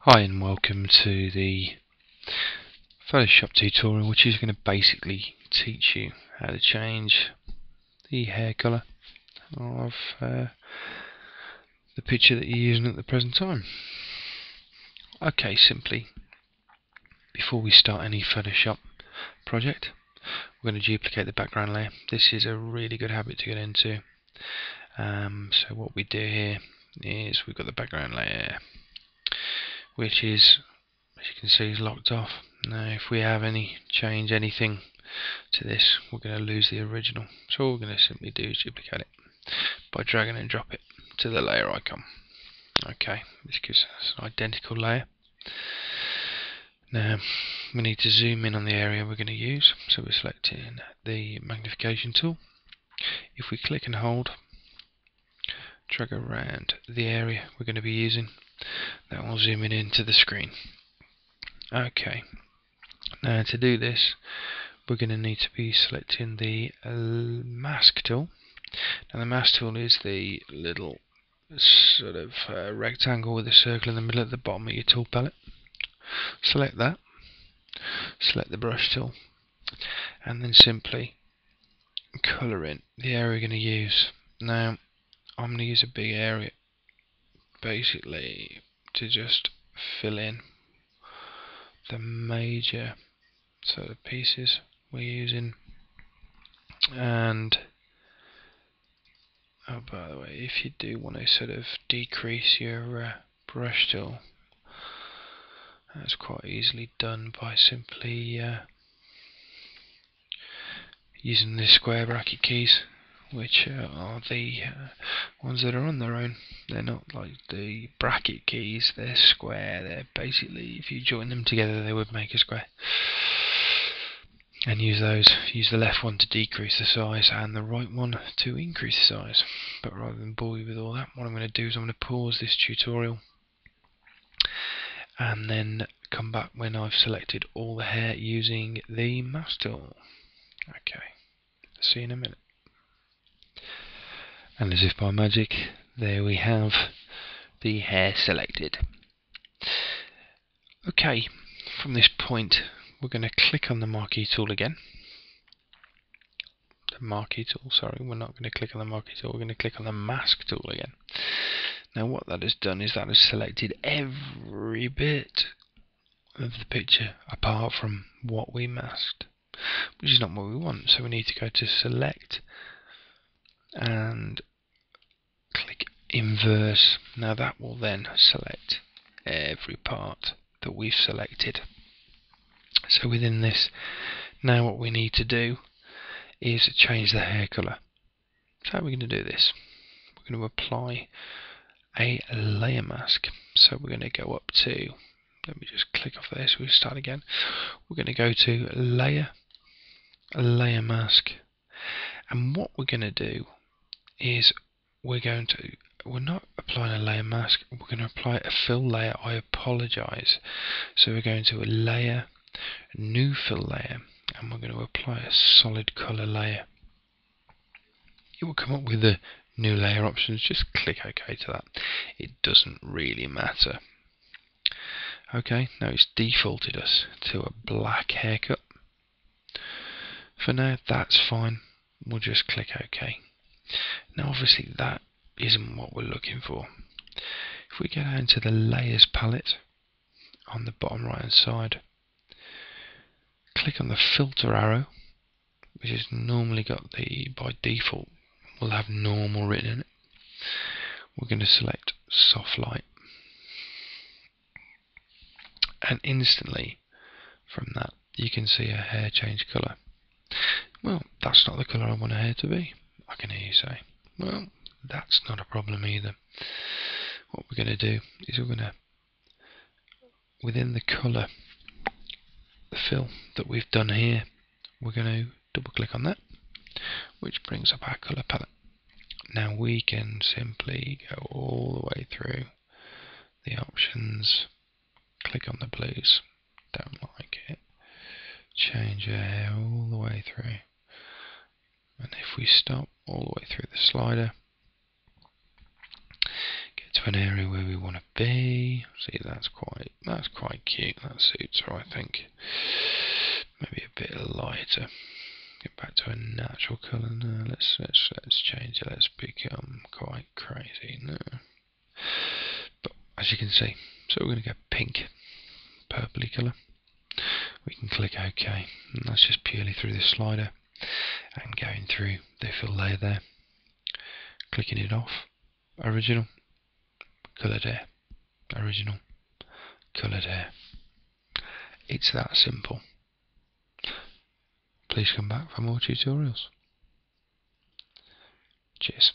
Hi and welcome to the Photoshop tutorial, which is going to basically teach you how to change the hair colour of the picture that you're using at the present time. Okay, simply, before we start any Photoshop project, we're going to duplicate the background layer. This is a really good habit to get into. So what we do here is we've got the background layer, which is, as you can see, is locked off. Now if we have change anything to this, we're going to lose the original. So all we're going to simply do is duplicate it by dragging and drop it to the layer icon. Okay, this gives us an identical layer. Now we need to zoom in on the area we're going to use, so we're selecting the magnification tool. If we click and hold, drag around the area we're going to be using, that will zoom it into the screen. Okay, now to do this, we're going to need to be selecting the mask tool. Now the mask tool is the little sort of rectangle with a circle in the middle at the bottom of your tool palette. Select that, select the brush tool, and then simply colour in the area we're going to use. Now I'm going to use a big area basically to just fill in the major sort of pieces we're using. And oh, by the way, if you do want to sort of decrease your brush tool, that's quite easily done by simply using the square bracket keys, which are the ones that are on their own. They're not like the bracket keys, they're square. They're basically, if you join them together, they would make a square. And use those. Use the left one to decrease the size and the right one to increase the size. But rather than bore you with all that, what I'm going to do is I'm going to pause this tutorial and then come back when I've selected all the hair using the mask tool. Okay, see you in a minute. And as if by magic, there we have the hair selected. Okay, from this point we're going to click on the marquee tool again. The marquee tool, sorry, we're not going to click on the marquee tool, we're going to click on the mask tool again. Now what that has done is that has selected every bit of the picture apart from what we masked, which is not what we want. So we need to go to select and click inverse. Now that will then select every part that we've selected. So within this, now what we need to do is change the hair colour. So how are we going to do this? We're going to apply a layer mask. So we're going to go up to, let me just click off there so we start again. We're going to go to layer mask, and what we're going to do is we're not applying a layer mask, we're going to apply a fill layer. I apologise. So we're going to a layer, new fill layer, and we're going to apply a solid colour layer. It will come up with the new layer options. Just click OK to that. It doesn't really matter. Okay, now it's defaulted us to a black haircut. For now, that's fine. We'll just click OK. Now obviously that isn't what we're looking for. If we go down to the layers palette on the bottom right hand side, click on the filter arrow, which is normally got by default will have normal written in it. We're going to select soft light, and instantly from that you can see a hair change colour. Well, that's not the colour I want a hair to be. I can hear you say, well, that's not a problem either. What we're going to do is we're going to, within the colour, the fill that we've done here, we're going to double click on that, which brings up our colour palette. Now we can simply go all the way through the options, click on the blues, don't like it, change your hair all the way through, and if we stop all the way through the slider, get to to an area where we want to be. See, that's quite cute. That suits her, I think. Maybe a bit lighter. Get back to a natural colour. No, let's change it. Let's become quite crazy. No. But as you can see, so we're going to go pink, purpley colour. We can click OK, and that's just purely through this slider and going through the fill layer there, clicking it off. Original, coloured air. Original, coloured air. It's that simple. Please come back for more tutorials. Cheers.